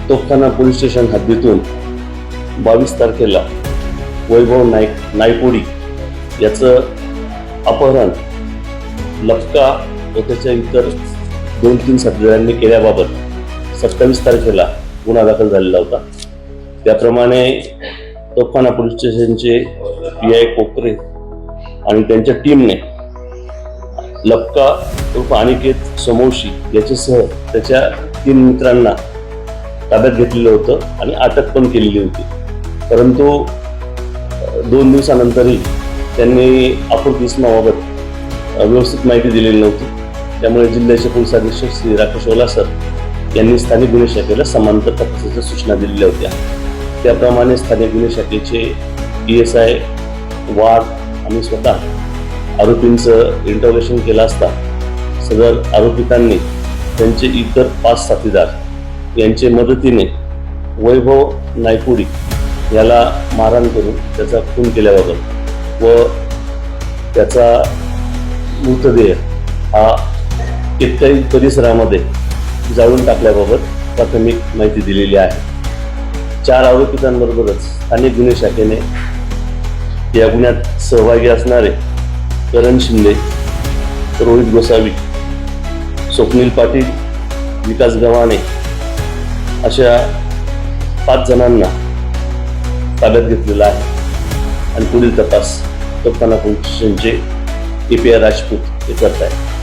तोफखाना police station हद्दीतून 22 तारखेला वैभव नायकोडी याचं अपहरण लपका व त्याच्या इतर 2-3 साथीदारांनी केल्याबाबत 27 तारखेला गुन्हा दाखल झालेला होता. त्याप्रमाणे तोफखाना पोलीस स्टेशनचे PI कोकरे आणि त्यांच्या टीमने लपका उर्फ अनिकेत समोशी याच्यासह त्याच्या 3 मित्रांना ताब्यात घेतलेलं होतं आणि अटक पण केलेली होती. परंतु 2 दिवसानंतरही त्यांनी अपूर्व इसमाबाबत व्यवस्थित माहिती दिलेली नव्हती. त्यामुळे जिल्ह्याचे पोलीस अधीक्षक श्री राकेश ओलासर यांनी स्थानिक गुन्हे शाखेला समांतर तपासाच्या सूचना दिलेल्या होत्या. त्याप्रमाणे स्थानिक गुन्हे शाखेचे PSI वाघ आणि स्वतः आरोपींचं इंटरोगेशन केलं असता सदर आरोपितांनी त्यांचे इतर 5 साथीदार यांच्या मदतीने वैभव नायकोडी याला मारहाण करून त्याचा खून केल्याबाबत व त्याचा मृतदेह हा केतकाई परिसरामध्ये जाळून टाकल्याबाबत प्राथमिक माहिती दिलेली आहे. 4 आरोपितांबरोबरच स्थानिक गुन्हे शाखेने या गुन्ह्यात सहभागी असणारे करण शिंदे, रोहित गोसावी, स्वप्नील पाटील, विकास गव्हाणे अशा 5 जणांना ताब्यात घेतलेला आहे आणि पुढील तपास तोफखाना पोलीस स्टेशनचे API राजपूत हे करत आहेत.